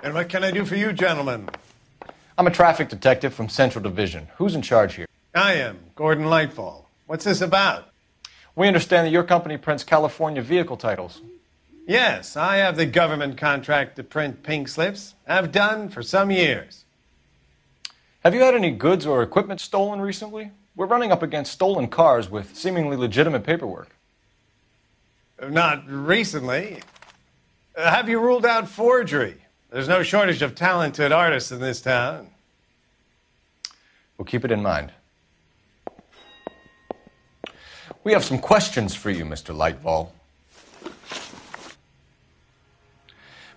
And what can I do for you, gentlemen? I'm a traffic detective from Central Division. Who's in charge here? I am, Gordon Lightfall. What's this about? We understand that your company prints California vehicle titles. Yes, I have the government contract to print pink slips. I've done for some years. Have you had any goods or equipment stolen recently? We're running up against stolen cars with seemingly legitimate paperwork. Not recently. Have you ruled out forgery? There's no shortage of talented artists in this town. We'll keep it in mind. We have some questions for you, Mr. Lightfall.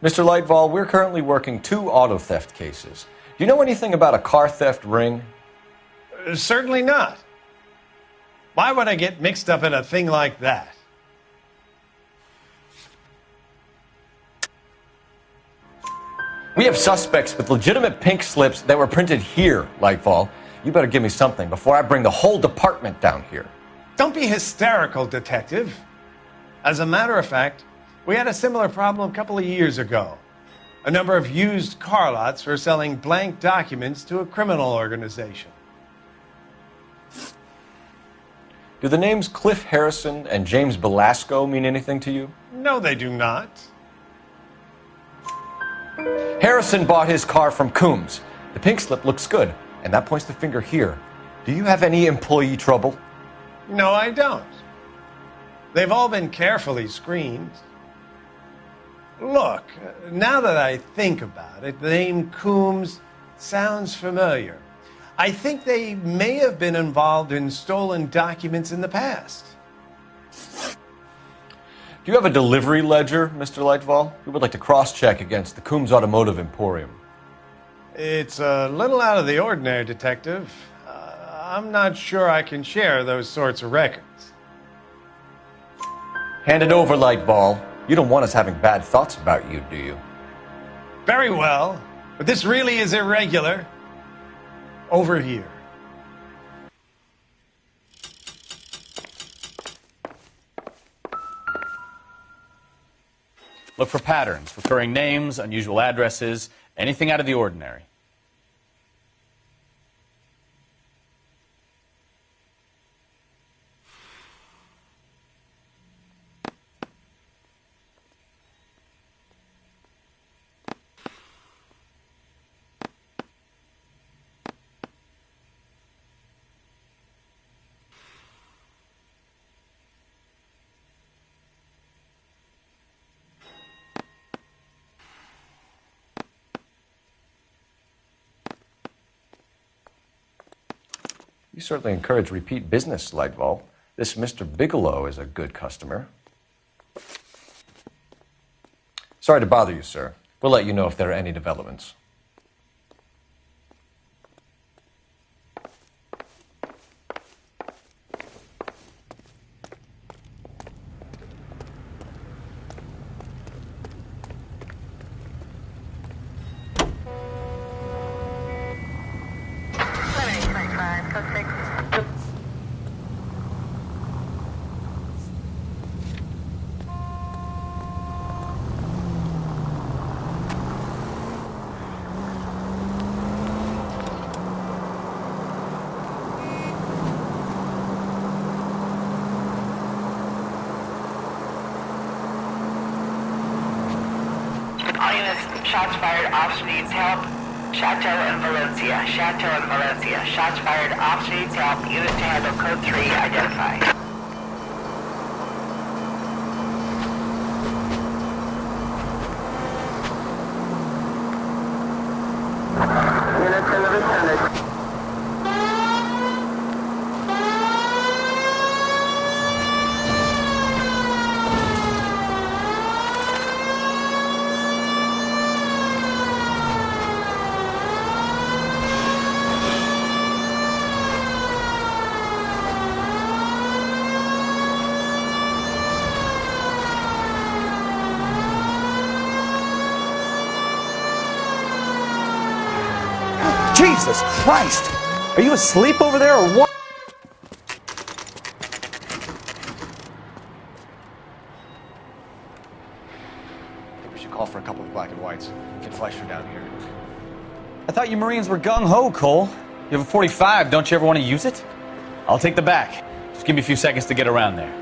Mr. Lightfall, we're currently working 2 auto theft cases. Do you know anything about a car theft ring? Certainly not. Why would I get mixed up in a thing like that? We have suspects with legitimate pink slips that were printed here, Lightfall. You better give me something before I bring the whole department down here. Don't be hysterical, Detective. As a matter of fact, we had a similar problem a couple of years ago. A number of used car lots were selling blank documents to a criminal organization. Do the names Cliff Harrison and James Belasco mean anything to you? No, they do not. Harrison bought his car from Coombs. The pink slip looks good, and that points the finger here. Do you have any employee trouble? No, I don't. They've all been carefully screened. Look, now that I think about it, the name Coombs sounds familiar. I think they may have been involved in stolen documents in the past. Do you have a delivery ledger, Mr. Lightfall? We would like to cross-check against the Coombs Automotive Emporium. It's a little out of the ordinary, Detective. I'm not sure I can share those sorts of records. Hand it over, Lightfall. You don't want us having bad thoughts about you, do you? Very well, but this really is irregular. Over here. Look for patterns, recurring names, unusual addresses, anything out of the ordinary. You certainly encourage repeat business, Lightfall. This Mr. Bigelow is a good customer. Sorry to bother you, sir. We'll let you know if there are any developments. Shots fired, officer needs help. Chateau and Valencia. Chateau and Valencia. Shots fired, officer needs help. Unit to handle code 3, identify. Unit to the vicinity. Jesus Christ! Are you asleep over there or what? I think we should call for a couple of black and whites. whites. You can flash her down here. I thought you Marines were gung-ho, Cole. You have a 45. Don't you ever want to use it? I'll take the back. Just give me a few seconds to get around there.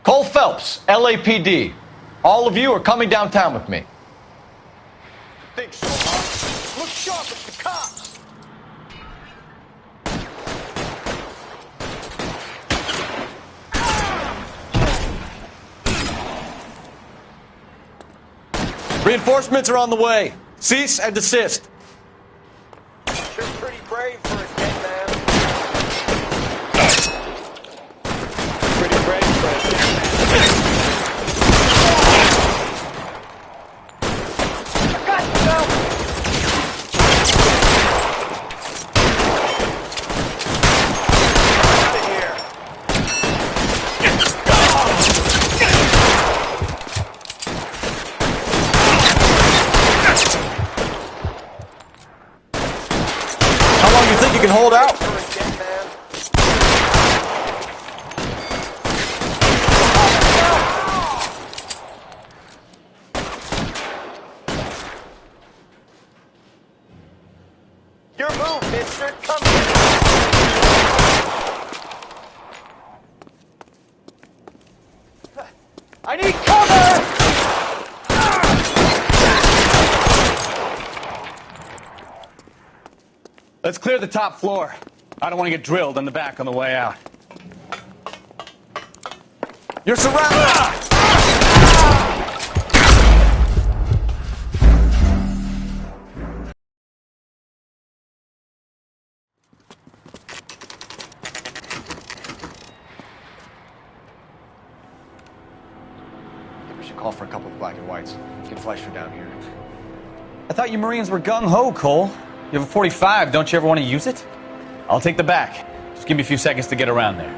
Cole Phelps, LAPD. All of you are coming downtown with me. Think so, huh? Look sharp, it's the cops. Reinforcements are on the way. Cease and desist. You're pretty brave for a dead man. Pretty brave for a dead man. I got you now. Out of here. How long do you think you can hold out? Your move, mister. Come here. I need cover! Let's clear the top floor. I don't want to get drilled in the back on the way out. You're surrounded! We should call for a couple of black and whites. You can flash her down here. I thought you Marines were gung-ho, Cole. You have a 45. Don't you ever want to use it? I'll take the back. Just give me a few seconds to get around there.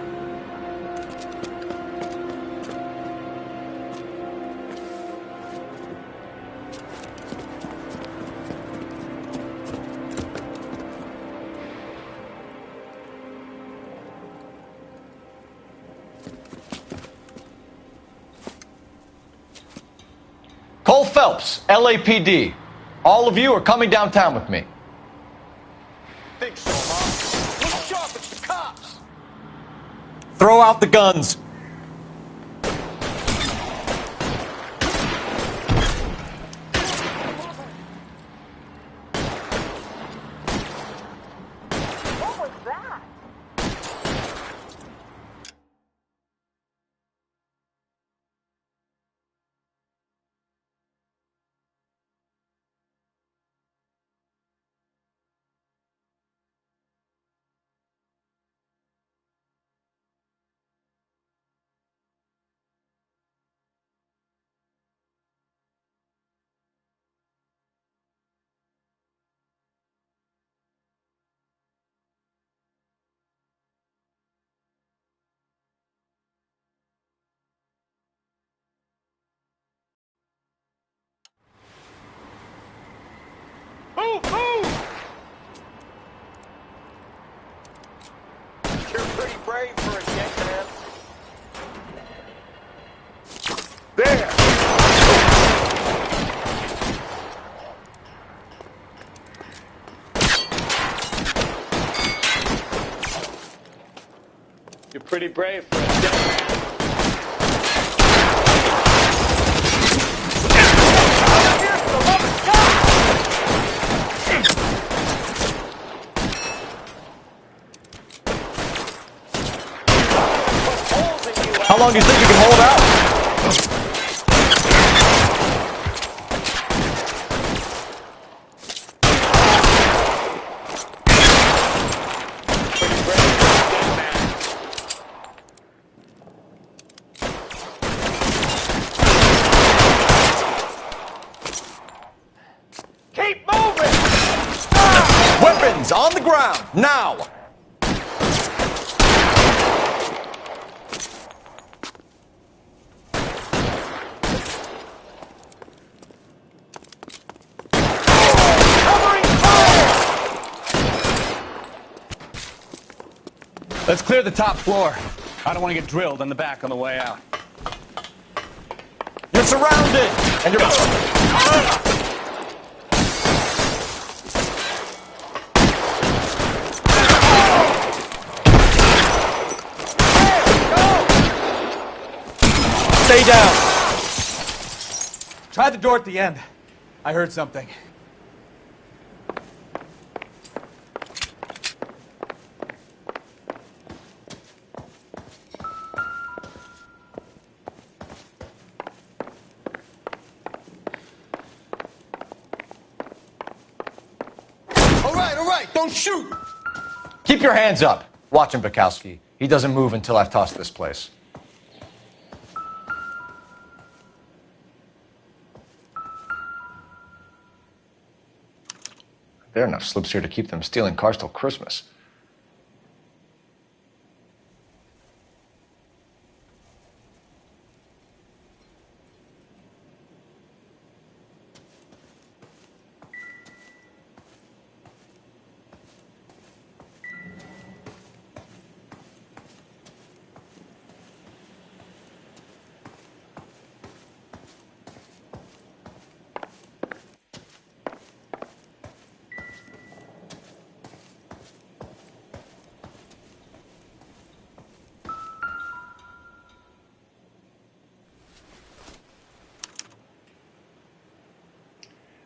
Cole Phelps, LAPD. All of you are coming downtown with me. Think so, huh? Look sharp, it's the cops. Throw out the guns. What was that? Move, move! You're pretty brave for a dead man. There! You're pretty brave for a dead man. How long do you think you can hold out? Keep moving! Weapons on the ground, now! Clear the top floor. I don't want to get drilled in the back on the way out. You're surrounded! And you're... Stay down! Try the door at the end. I heard something. All right, don't shoot! Keep your hands up. Watch him, Bukowski. He doesn't move until I've tossed this place. There are enough slips here to keep them stealing cars till Christmas.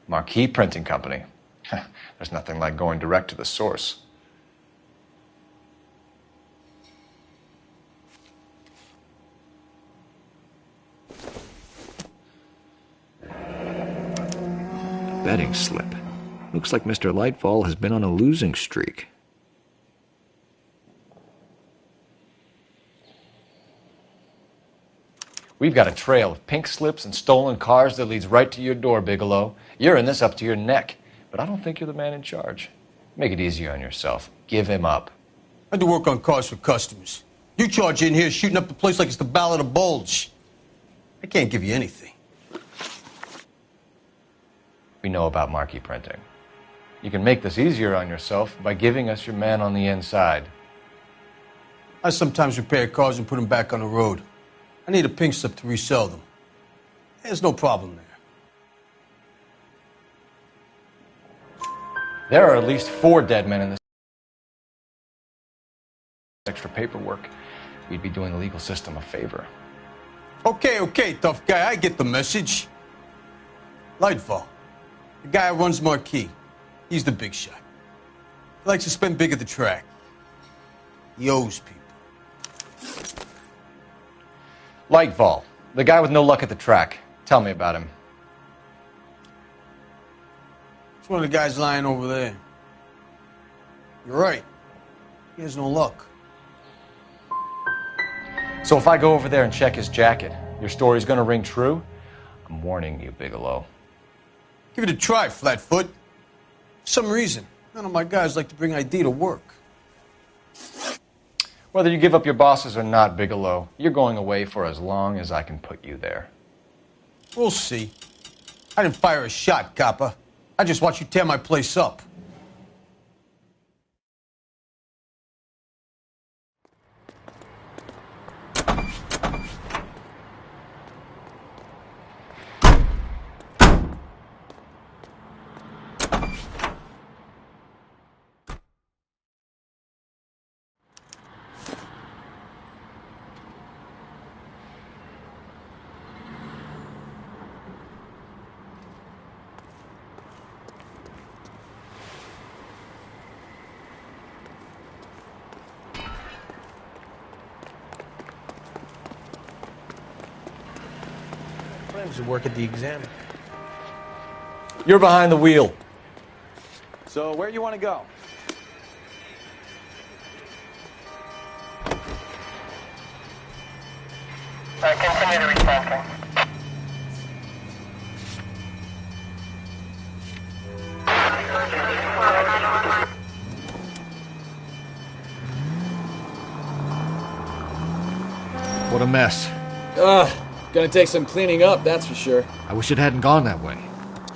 Marquee Printing Company. There's nothing like going direct to the source. Betting slip. Looks like Mr. Lightfall has been on a losing streak. We've got a trail of pink slips and stolen cars that leads right to your door, Bigelow. You're in this up to your neck, but I don't think you're the man in charge. Make it easier on yourself. Give him up. I do work on cars for customers. You charge in here shooting up the place like it's the Ballad of Bulge. I can't give you anything. We know about Marquee Printing. You can make this easier on yourself by giving us your man on the inside. I sometimes repair cars and put them back on the road. I need a pink slip to resell them. There's no problem there. There are at least 4 dead men in this extra paperwork. We'd be doing the legal system a favor. Okay, tough guy, I get the message. Lightfall, the guy who runs Marquee. He's the big shot. He likes to spend big at the track. He owes people. Lightfall, the guy with no luck at the track. Tell me about him. It's one of the guys lying over there. You're right. He has no luck. So if I go over there and check his jacket, your story's gonna ring true? I'm warning you, Bigelow. Give it a try, Flatfoot. For some reason, none of my guys like to bring ID to work. Whether you give up your bosses or not, Bigelow, you're going away for as long as I can put you there. We'll see. I didn't fire a shot, copper. I just watched you tear my place up. To work at the exam. You're behind the wheel. So where you want to go? Continue to respond. What a mess. Gonna take some cleaning up, that's for sure. I wish it hadn't gone that way.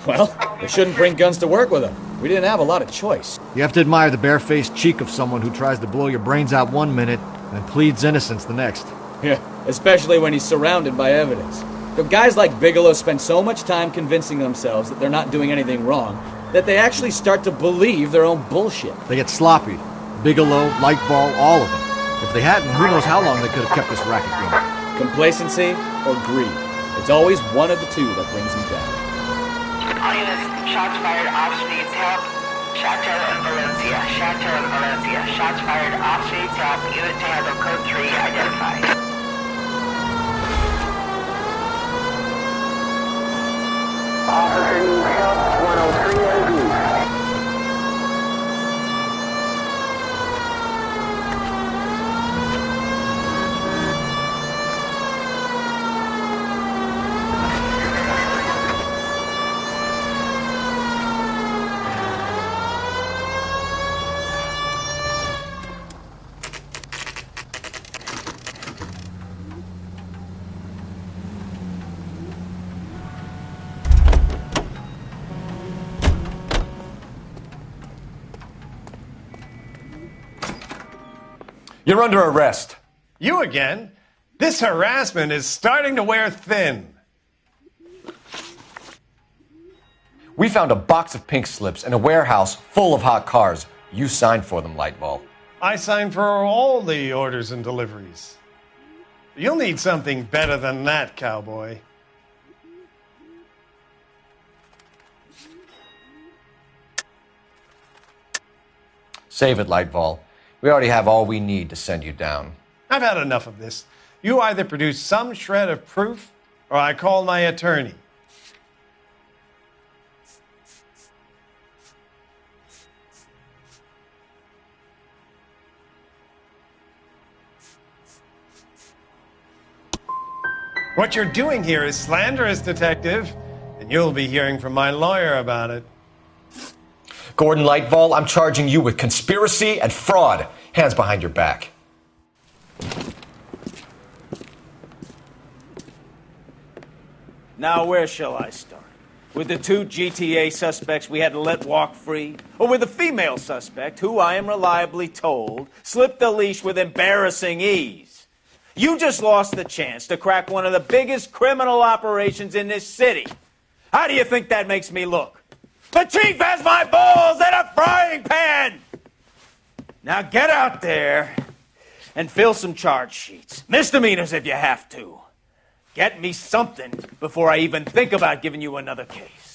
Well, we shouldn't bring guns to work with them. We didn't have a lot of choice. You have to admire the barefaced cheek of someone who tries to blow your brains out one minute and pleads innocence the next. Yeah, especially when he's surrounded by evidence. But guys like Bigelow spend so much time convincing themselves that they're not doing anything wrong that they actually start to believe their own bullshit. They get sloppy. Bigelow, Lightfall, all of them. If they hadn't, who knows how long they could have kept this racket going. Complacency or greed. It's always one of the two that brings them down. All units, shots fired, Ops needs help. Chateau and Valencia. Chateau and Valencia. Shots fired, Ops needs help. Unit to handle code 3 identified. Officer needs help. 103 AD. You're under arrest. You again? This harassment is starting to wear thin. We found a box of pink slips in a warehouse full of hot cars. You signed for them, Lightball. I signed for all the orders and deliveries. You'll need something better than that, cowboy. Save it, Lightball. We already have all we need to send you down. I've had enough of this. You either produce some shred of proof, or I call my attorney. What you're doing here is slanderous, Detective, and you'll be hearing from my lawyer about it. Gordon Lightball, I'm charging you with conspiracy and fraud. Hands behind your back. Now, where shall I start? With the 2 GTA suspects we had to let walk free? Or with the female suspect, who I am reliably told slipped the leash with embarrassing ease? You just lost the chance to crack one of the biggest criminal operations in this city. How do you think that makes me look? The chief has my balls in a frying pan! Now get out there and fill some charge sheets. Misdemeanors if you have to. Get me something before I even think about giving you another case.